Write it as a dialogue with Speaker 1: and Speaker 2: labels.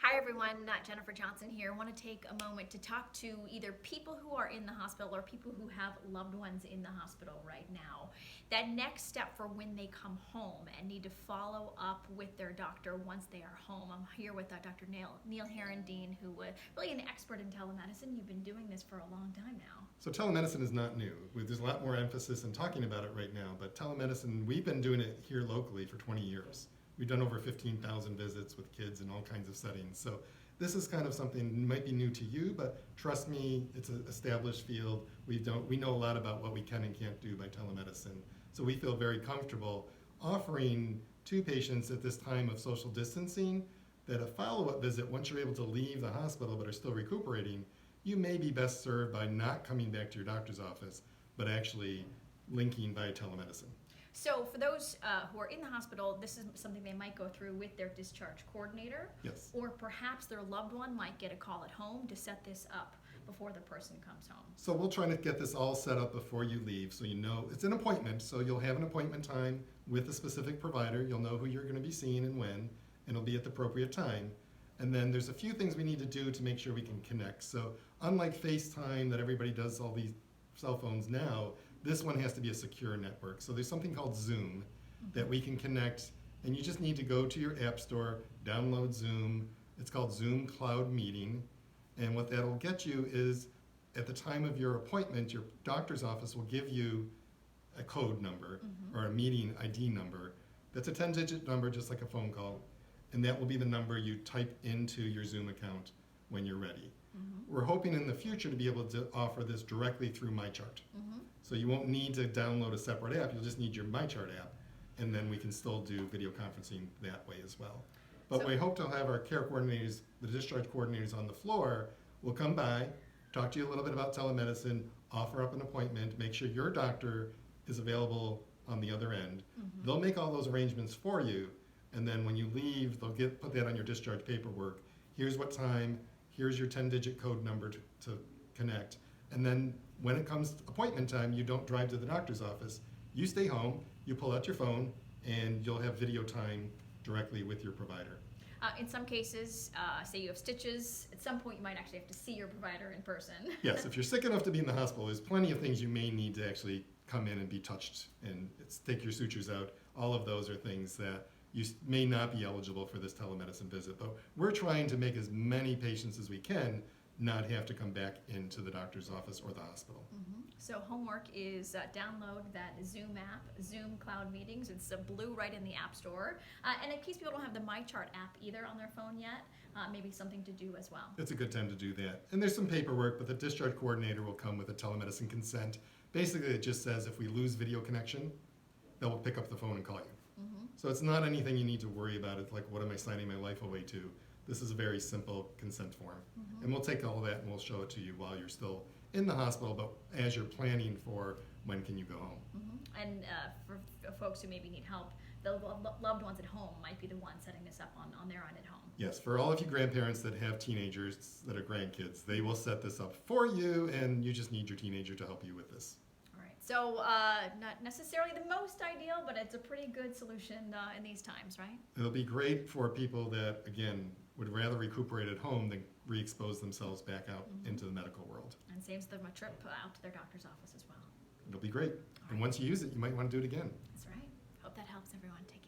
Speaker 1: Hi everyone, Jennifer Johnson here. I want to take a moment to talk to either people who are in the hospital or people who have loved ones in the hospital right now. That next step for when they come home and need to follow up with their doctor once they are home. I'm here with Dr. Neil Herendeen, who is really an expert in telemedicine. You've been doing this for a long time now.
Speaker 2: So telemedicine is not new. There's a lot more emphasis in talking about it right now, but telemedicine, we've been doing it here locally for 20 years. We've done over 15,000 visits with kids in all kinds of settings. So this is kind of something that might be new to you, but trust me, it's an established field. We know a lot about what we can and can't do by telemedicine. So we feel very comfortable offering to patients at this time of social distancing that a follow-up visit, once you're able to leave the hospital but are still recuperating, you may be best served by not coming back to your doctor's office, but actually linking via telemedicine.
Speaker 1: So for those who are in the hospital, this is something they might go through with their discharge coordinator.
Speaker 2: Yes.
Speaker 1: Or perhaps their loved one might get a call at home to set this up before the person comes home.
Speaker 2: So we'll try to get this all set up before you leave, so you know it's an appointment. So you'll have an appointment time with a specific provider. You'll know who you're going to be seeing and when, and it'll be at the appropriate time. And then there's a few things we need to do to make sure we can connect. So unlike FaceTime that everybody does all these cell phones now, this one has to be a secure network. So there's something called Zoom that we can connect, and you just need to go to your app store, download Zoom. It's called Zoom Cloud Meeting. And what that'll get you is at the time of your appointment, your doctor's office will give you a code number or a meeting ID number. That's a 10-digit number, just like a phone call. And that will be the number you type into your Zoom account when you're ready. We're hoping in the future to be able to offer this directly through MyChart. So you won't need to download a separate app, you'll just need your MyChart app, and then we can still do video conferencing that way as well. But we hope to have our care coordinators, the discharge coordinators on the floor, will come by, talk to you a little bit about telemedicine, offer up an appointment, make sure your doctor is available on the other end. They'll make all those arrangements for you, and then when you leave, they'll put that on your discharge paperwork. Here's what time, here's your 10-digit code number to connect. And then when it comes to appointment time, you don't drive to the doctor's office. You stay home, you pull out your phone, and you'll have video time directly with your provider.
Speaker 1: In some cases, say you have stitches, at some point you might actually have to see your provider in person.
Speaker 2: Yes, if you're sick enough to be in the hospital, there's plenty of things you may need to actually come in and be touched and take your sutures out. All of those are things that you may not be eligible for this telemedicine visit, but we're trying to make as many patients as we can not have to come back into the doctor's office or the hospital.
Speaker 1: So homework is download that Zoom app, Zoom Cloud Meetings. It's blue right in the App Store. And in case people don't have the MyChart app either on their phone yet, maybe something to do as well.
Speaker 2: It's a good time to do that. And there's some paperwork, but the discharge coordinator will come with a telemedicine consent. Basically, it just says if we lose video connection, they'll pick up the phone and call you. So it's not anything you need to worry about. It's like, what am I signing my life away to? This is a very simple consent form. And we'll take all that and we'll show it to you while you're still in the hospital, but as you're planning for when can you go home.
Speaker 1: And for folks who maybe need help, the loved ones at home might be the ones setting this up on their end at home.
Speaker 2: Yes, for all of you grandparents that have teenagers that are grandkids, they will set this up for you, and you just need your teenager to help you with this.
Speaker 1: So not necessarily the most ideal, but it's a pretty good solution in these times, right?
Speaker 2: It'll be great for people that, again, would rather recuperate at home than re-expose themselves back out into the medical world.
Speaker 1: And saves them a trip out to their doctor's office as well.
Speaker 2: It'll be great. And once you use it, you might want to do it again.
Speaker 1: That's right. Hope that helps everyone. Take care.